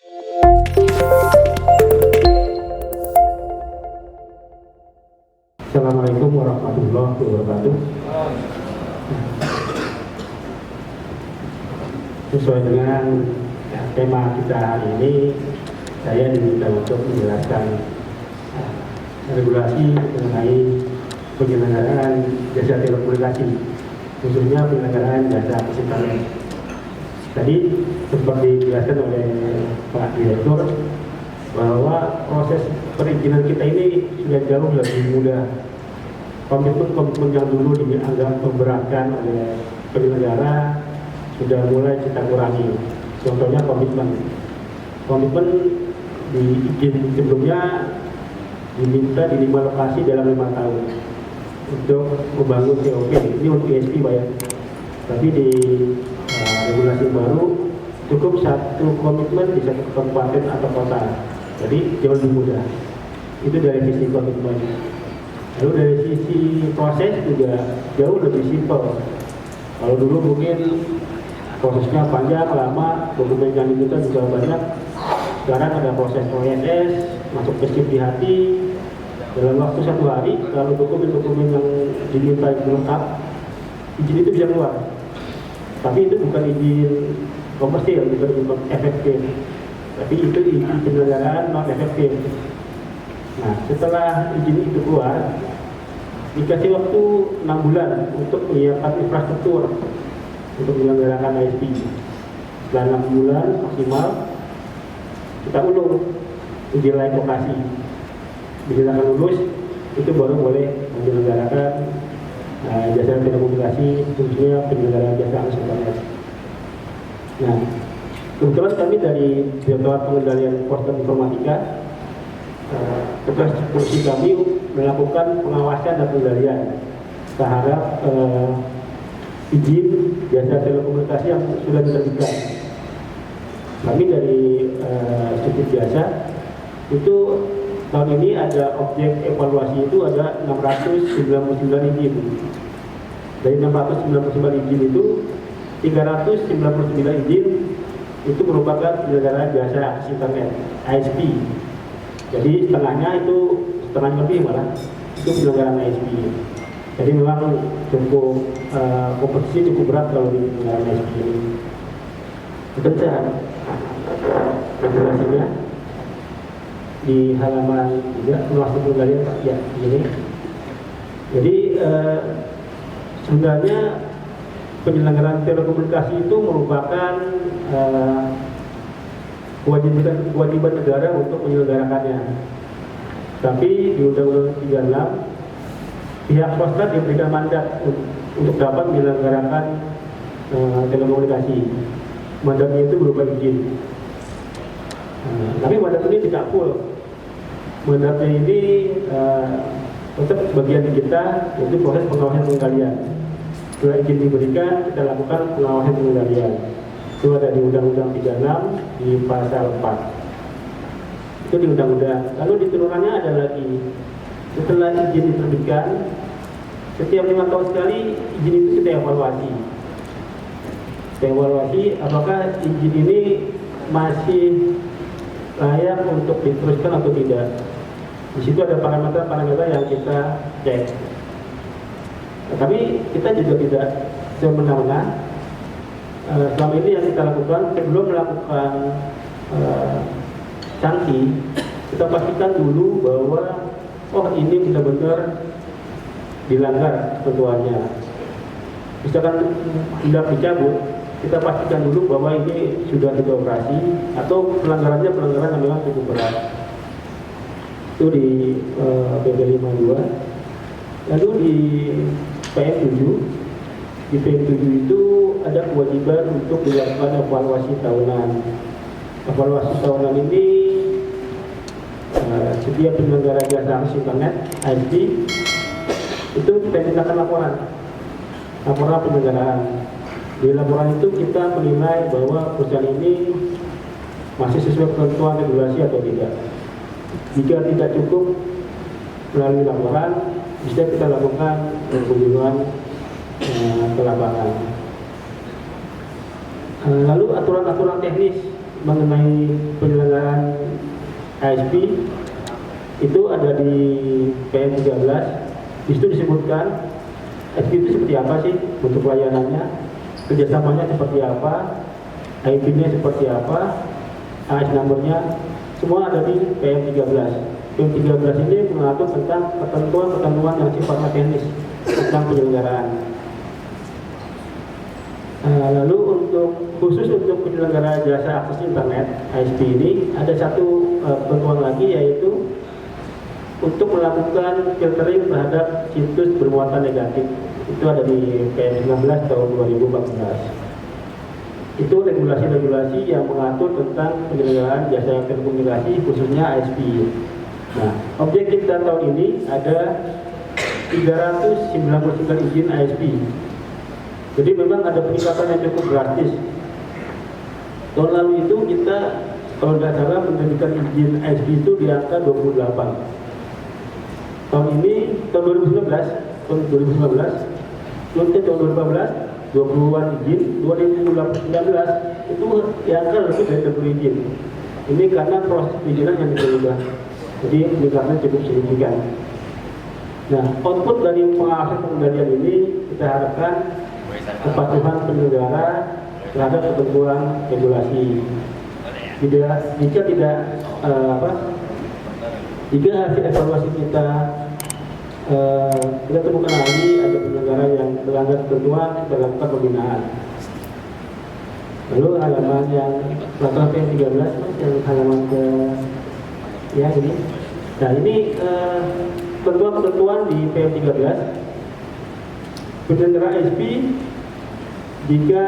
Assalamualaikum warahmatullahi wabarakatuh. Sesuai dengan tema kita hari ini, saya diminta untuk menjelaskan regulasi mengenai penyelenggaraan jasa telekomunikasi, khususnya penyelenggaraan jasa internet. Tadi seperti dijelaskan oleh Pak Direktur bahwa proses perizinan kita ini sudah jauh lebih mudah. Komitmen yang dulu dianggap memberatkan oleh penyelenggara sudah mulai kita kurangi. Contohnya komitmen di izin sebelumnya diminta di 5 lokasi dalam 5 tahun untuk membangun COP. Ini untuk ISP Pak ya. Tapi di regulasi baru cukup satu komitmen di satu kabupaten atau kota. Jadi jauh lebih mudah. Itu dari sisi komitmen. Lalu dari sisi proses juga jauh lebih simpel. Kalau dulu mungkin prosesnya panjang, lama, dokumen yang diminta juga banyak. Sekarang ada proses OSS, masuk ke SIP di hati, dalam waktu 1 hari, kalau dokumen-dokumen yang diminta itu lengkap, izin itu bisa keluar. Tapi itu bukan izin komersil, bukan izin efektif. Tapi itu izin penyelenggaraan non efektif. Nah, setelah izin itu keluar, dikasih waktu 6 bulan untuk menyiapkan infrastruktur untuk menyelenggarakan ISP. Setelah 6 bulan maksimal, kita ulur uji layak lokasi. Bila lulus, itu baru boleh menyelenggarakan jasa telekomunikasi, khususnya penyelenggaraan jasa akses internet. Nah, kebetulan kami dari Direktorat Pengendalian Kos dan Informatika, tugas fungsi kami melakukan pengawasan dan pengendalian terhadap izin jasa telekomunikasi yang sudah diterbitkan. Kami dari Subdit Jasa itu tahun ini ada objek evaluasi itu ada 699 izin. Dari 699 izin itu 399 izin itu merupakan penyelenggaraan jasa akses internet ISP. Jadi setengahnya lebih malah itu penyelenggaraan ISP. Jadi memang cukup kompetisi cukup berat kalau di penyelenggaraan ISP ini. Itu saja regulasinya di halaman 3 termasuk pengendalian Pak ya ini. Jadi sebenarnya penyelenggaraan telekomunikasi itu merupakan kewajiban negara untuk menyelenggarakannya. Tapi di Undang-Undang 36 pihak swasta diberikan mandat untuk dapat menyelenggarakan telekomunikasi. Mandatnya itu berupa izin. Tapi mandat ini tidak full. Mandatnya ini tetap bagian di kita, yaitu proses pengawasan pengendalian. Setelah izin diberikan, kita lakukan pengawasan pengendalian. Itu ada di Undang-Undang 36 di pasal 4. Itu di undang-undang. Lalu di turunannya ada lagi. Setelah izin diterbitkan, setiap 5 tahun sekali izin itu kita evaluasi. Kita evaluasi apakah izin ini masih layak untuk diteruskan atau tidak. Di situ ada parameter-parameter yang kita cek. Tapi kita juga tidak semena-mena. Selama ini yang kita lakukan sebelum melakukan sanksi, kita pastikan dulu bahwa ini benar-benar dilanggar ketentuannya. Misalkan tidak dicabut, kita pastikan dulu bahwa ini sudah dioperasi atau pelanggarannya pelanggaran yang memang cukup berat. Itu di PP 52. Lalu di PM7, di PM7 itu ada kewajiban untuk dilakukan evaluasi tahunan. Evaluasi tahunan ini setiap penyelenggara jasa akses internet ISP itu kita mintakan laporan penyelenggaraan. Di laporan itu kita menilai bahwa perusahaan ini masih sesuai ketentuan regulasi atau tidak. Jika tidak cukup melalui laporan, bisa kita lakukan kunjungan ke lapangan. Lalu aturan-aturan teknis mengenai penyelenggaraan ISP itu ada di PM 13. Di situ disebutkan ISP itu seperti apa sih bentuk layanannya, kerjasamanya seperti apa, IP-nya seperti apa, AS number-nya, semua ada di PM 13. PM 13 ini mengatur tentang ketentuan-ketentuan yang sifatnya teknis tentang penyelenggaraan. Lalu khusus untuk penyelenggara jasa akses internet ISP ini ada satu ketentuan lagi, yaitu untuk melakukan filtering terhadap situs bermuatan negatif. Itu ada di PM 19 tahun 2014. Itu regulasi-regulasi yang mengatur tentang penyelenggaraan jasa telekomunikasi khususnya ISP. Nah, objek kita tahun ini ada 399 izin ISP. Jadi memang ada peningkatan yang cukup drastis. Tahun lalu itu kita, kalau tidak salah, menerbitkan izin ISP itu di angka 28. Tahun ini, tahun 2019, tahun 2014, 20-an izin, 2019 itu yang angka lebih dari 20 izin. Ini karena proses perizinan yang berubah. Jadi peningkatannya cukup signifikan. Nah, output dari pengawasan pengendalian ini kita harapkan kepatuhan penyelenggara terhadap ketentuan regulasi. Jika hasil evaluasi kita temukan lagi ada penyelenggara yang melanggar ketentuan, kita lakukan pembinaan. Lalu halaman yang peraturan PM 13, yang halaman ke ini. Nah, ini ketentuan-ketentuan di PM 13. Penyelenggara ISP jika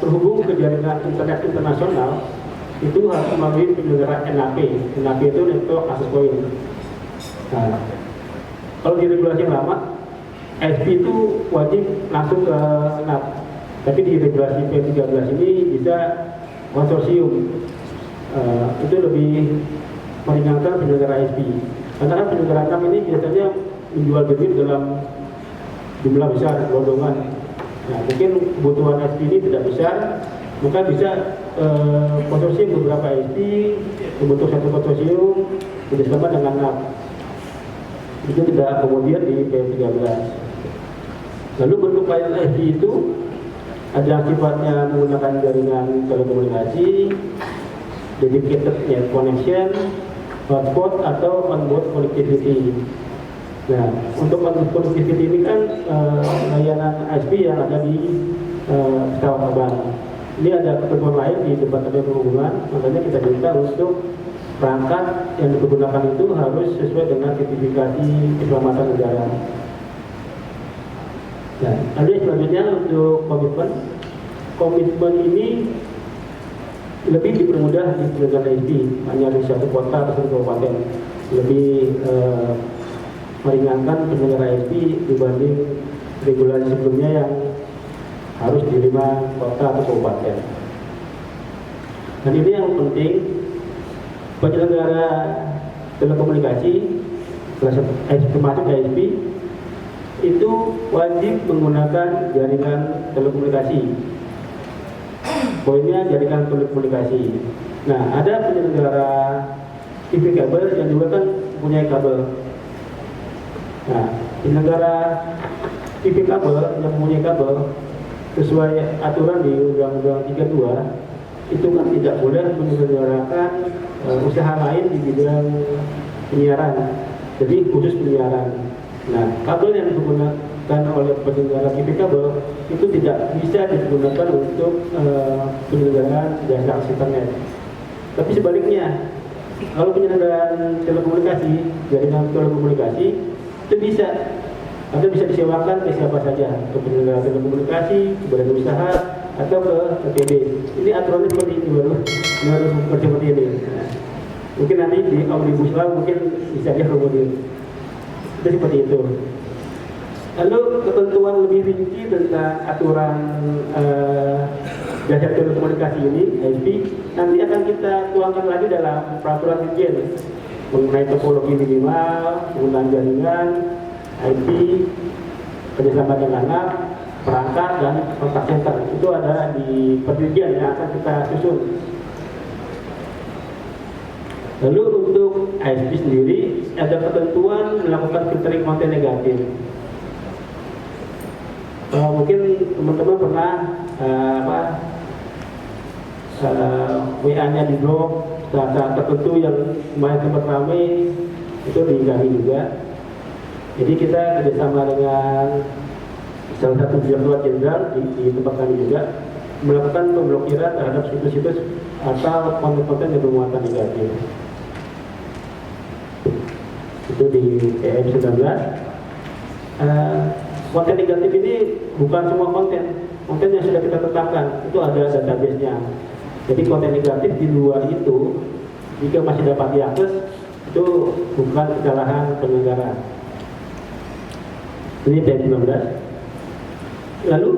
terhubung ke jaringan internet internasional itu harus melalui penyelenggara NAP. NAP itu Network Access Point. Nah, kalau di regulasi yang lama, ISP itu wajib langsung ke NAP. Tapi di regulasi PM13 ini bisa konsorsium. Itu lebih meringankan penyelenggara ISP. Karena penyelenggara NAP ini biasanya menjual bibit dalam jumlah besar, gelondongan. Nah, mungkin kebutuhan ISP ini tidak besar, maka bisa konsorsium beberapa ISP, membentuk satu konsorsium bersama dengan NAP. Itu tidak kemudian di PM13. Lalu bentuk layanan ISP itu ada yang sifatnya menggunakan jaringan telekomunikasi, dedicated net connection, hotspot atau onboard connectivity. Nah, untuk onboard connectivity ini kan layanan ISP yang ada di pesawat terbang. Ini ada ketentuan lain di Departemen Perhubungan, makanya kita minta untuk perangkat yang digunakan itu harus sesuai dengan sertifikasi keselamatan negara. Nah, lalu selanjutnya untuk komitmen ini lebih dipermudah di penyelenggara ISP, hanya di satu kota atau satu kabupaten, lebih meringankan penyelenggara ISP dibanding regulasi sebelumnya yang harus di 5 kota atau kabupaten. Dan ini yang penting, penyelenggara telekomunikasi termasuk ISP itu wajib menggunakan jaringan telekomunikasi. Poinnya jaringan telekomunikasi. Nah, ada penyelenggara TV kabel yang juga kan punya kabel. Nah, penyelenggara TV kabel yang punya kabel sesuai aturan di Undang-Undang 32 itu kan tidak boleh menyelenggarakan usaha lain di bidang penyiaran. Jadi khusus penyiaran. Nah, kabel yang digunakan oleh penyelenggara TV kabel itu tidak bisa digunakan untuk penyelenggaraan jasa akses internet. Tapi sebaliknya, kalau penyelenggaraan telekomunikasi, jaringan telekomunikasi itu bisa, atau bisa disewakan ke siapa saja, ke penyelenggara telekomunikasi, ke badan usaha, atau ke TPD. Ini aturannya seperti ini baru seperti ini. Nah, mungkin nanti di Omnibus Law mungkin bisa diakomodir. Itu seperti itu. Lalu ketentuan lebih rinci tentang aturan jasa telekomunikasi ini, ISP, nanti akan kita tuangkan lagi dalam peraturan dirjen mengenai topologi minimal, penggunaan jaringan, IP, kerjasama dengan NAP, perangkat, dan kontak center. Itu ada di perjanjian yang akan kita susun. Lalu untuk ISP sendiri ada ketentuan melakukan filtering konten negatif. Mungkin teman-teman pernah WA-nya di blok saat tertentu yang kemarin sempat ramai itu di kami juga. Jadi kita kerjasama dengan salah satu direktur jenderal di tempat kami juga melakukan pemblokiran terhadap situs-situs atau konten-konten yang bermuatan negatif. Itu di PM 19. Konten negatif ini bukan semua konten yang sudah kita tetapkan, itu ada database-nya. Jadi konten negatif di luar itu jika masih dapat diakses itu bukan kesalahan penyelenggara. Ini PM 19. Lalu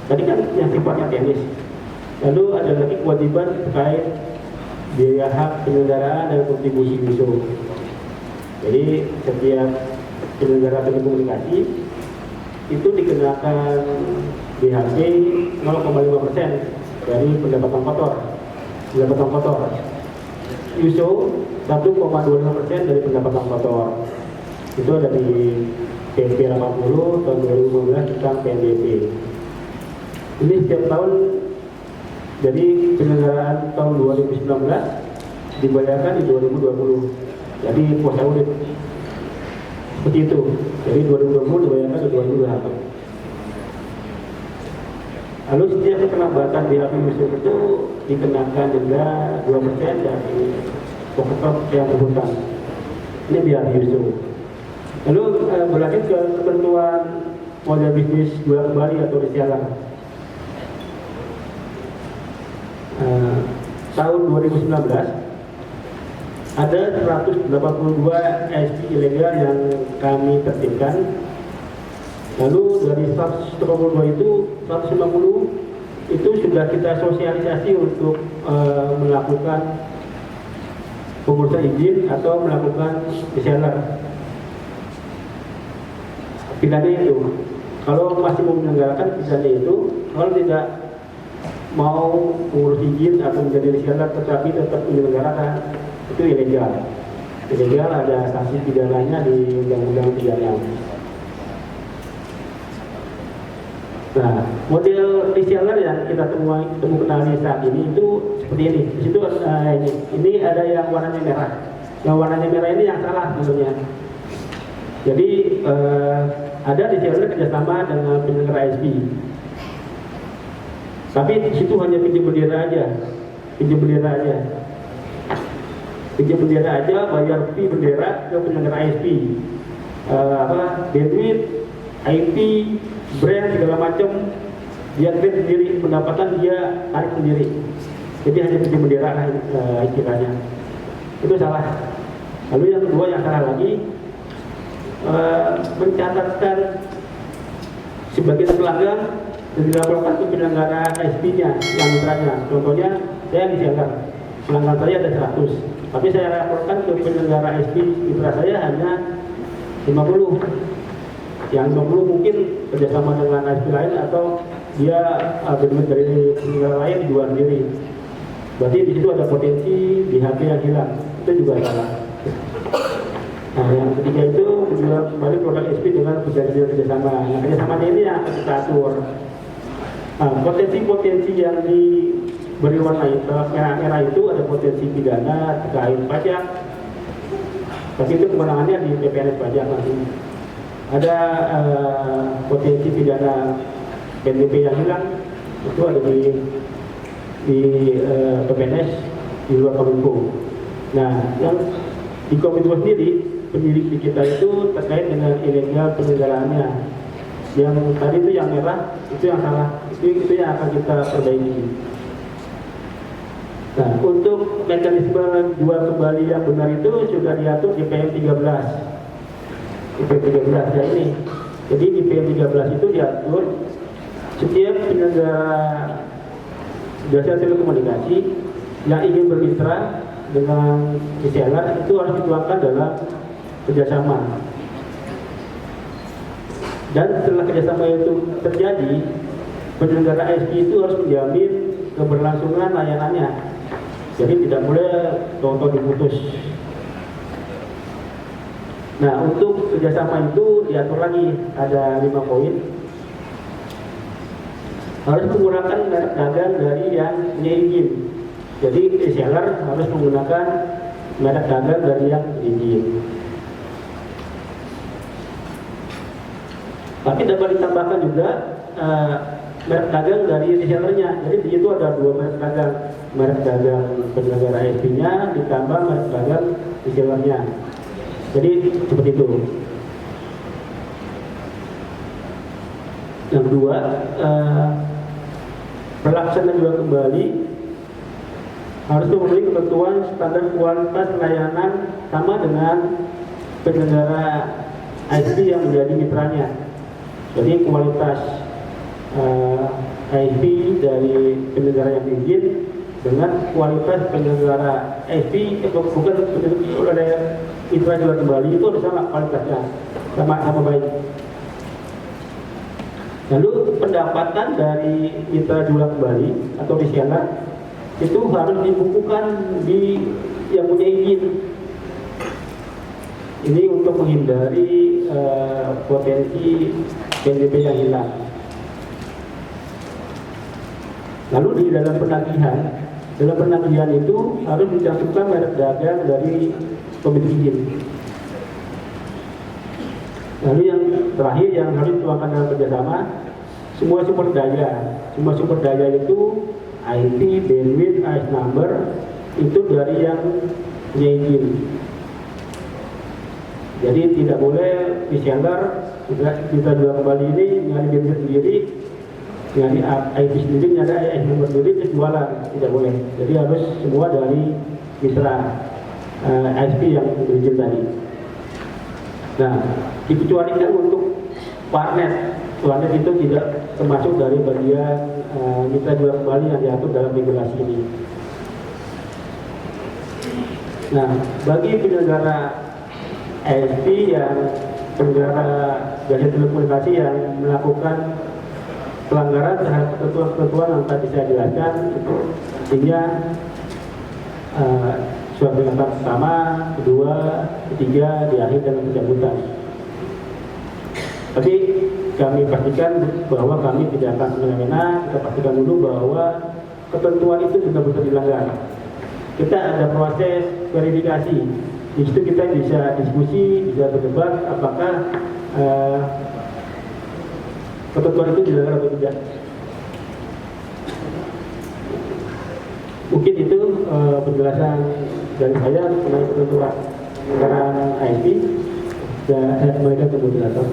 tadi kan yang sifatnya teknis. Lalu ada lagi kewajiban terkait biaya hak penyelenggaraan dan kontribusi usul. Jadi setiap penyelenggara telekomunikasi itu dikenakan BHP 0,5% dari pendapatan kotor. USO 1,25% dari pendapatan kotor. Itu ada di PP 80 tahun 2015 tentang PNBP. Ini setiap tahun, jadi penyelenggaraan tahun 2019 dibayarkan di 2020. Jadi pos audit seperti itu. Jadi 2020 dibayarkan di 2021. Lalu setiap keterlambatan di HP museum itu dikenakan denda 2% dari pokok yang berhutang. Ini biaya museum. Lalu berlanjut ke ketentuan model bisnis jual kembali atau reseller. Tahun 2019 ada 182 ISP ilegal yang kami tertibkan. Lalu dari 182 itu 150 itu sudah kita sosialisasi untuk melakukan pengurusan izin atau melakukan reseller. Pidana itu, kalau masih mau menyelenggarakan pidana itu, kalau tidak mau mengurus izin atau menjadi reseller tetapi tetap menyelenggarakan, itu ilegal. Ilegal ada sanksi pidananya di Undang-Undang 36. Nah, model reseller yang kita temukan di saat ini itu seperti ini. Di situ ini ada yang warnanya merah. Yang warnanya merah ini yang salah sebenarnya. Jadi ada reseller kerjasama dengan penyelenggara ISP. Tapi di situ hanya pinjam bendera aja, bayar fee bendera ke penyelenggara ISP. Bandwidth, IP, brand segala macam dia create sendiri, pendapatan dia tarik sendiri. Jadi hanya pinjam bendera lah istilahnya. Itu salah. Lalu yang kedua yang salah lagi, mencatatkan sebagian pelanggan dan dilaporkan ke penyelenggara ISP-nya yang mitranya. Contohnya saya reseller, pelanggan saya ada 100, tapi saya laporkan ke penyelenggara ISP mitra saya hanya 50. Yang 50 mungkin kerjasama dengan ISP lain atau dia benefit dari penyelenggara lain dijual sendiri. Berarti di situ ada potensi BHP yang hilang. Itu juga salah. Nah, yang ketiga itu menjual kembali produk ISP dengan perjanjian kerjasama. Nah, kerjasamanya ini yang akan kita atur. Potensi-potensi yang diberi warna merah itu ada potensi pidana terkait pajak. Tapi itu kewenangannya di PPNS pajak nanti. Ada potensi pidana PNBP yang hilang, itu ada di PPNS di luar Kominfo. Nah, yang di Kominfo sendiri penyidik di kita itu terkait dengan ilegal penyelenggaraannya. Yang tadi itu yang merah, itu yang salah, itu yang akan kita perbaiki. Nah, untuk mekanisme jual kembali yang benar itu sudah diatur di PM 13. Di PM 13 ya ini. Jadi di PM 13 itu diatur setiap penyelenggara jasa telekomunikasi yang ingin bermitra dengan reseller itu harus dituangkan dalam kerjasama. Dan setelah kerjasama itu terjadi, penyelenggara ISP itu harus menjamin keberlangsungan layanannya. Jadi tidak boleh tonton diputus. Nah, untuk kerjasama itu diatur lagi, ada 5 poin. Harus menggunakan merek dagang dari yang punya izin. Jadi reseller harus menggunakan merek dagang dari yang izin. Tapi dapat ditambahkan juga merek dagang dari resellernya. Jadi di situ ada 2 merek dagang, merek dagang penyelenggara ISP-nya ditambah merek dagang resellernya. Jadi seperti itu. Yang kedua, pelaksanaan jual kembali harus memenuhi ketentuan standar kualitas layanan sama dengan penyelenggara ISP yang menjadi mitranya. Jadi kualitas ISP dari penyelenggara yang izin dengan kualitas penyelenggara ISP bukan oleh mitra jual kembali itu harus sama kualitasnya, sama baik. Lalu pendapatan dari mitra jual kembali atau reseller itu harus dibukukan di yang punya izin. Ini untuk menghindari potensi PNBP yang hilang. Lalu di dalam penagihan itu harus dicantumkan merek dagang dari pemilik izin. Lalu yang terakhir yang harus dituangkan dalam kerjasama, semua sumber daya itu IP, bandwidth, AS number itu dari yang punya izin. Jadi tidak boleh reseller kita jual kembali ini nyari bandwidth sendiri, nyari IP sendiri, nyari AS number sendiri, terus jualan, tidak boleh. Jadi harus semua dari mitra ISP yang berizin tadi. Nah, dikecualikan untuk warnet. Warnet itu tidak termasuk dari bagian mitra jual kembali yang diatur dalam regulasi ini. Nah, bagi penyelenggara ISP yang penyelenggara jasa telekomunikasi yang melakukan pelanggaran terhadap ketentuan-ketentuan yang tadi saya jelaskan, itu artinya surat peringatan pertama, kedua, ketiga, di akhir dengan pencabutan. Tapi kami pastikan bahwa kami tidak akan semena-mena. Kita pastikan dulu bahwa ketentuan itu benar-benar dilanggar. Kita ada proses verifikasi. Di situ kita bisa diskusi, bisa berdebat apakah ketentuan itu dilanggar atau tidak. Mungkin itu penjelasan dari saya mengenai ketentuan pelanggaran ISP. Dan saya kembalikan ke moderator.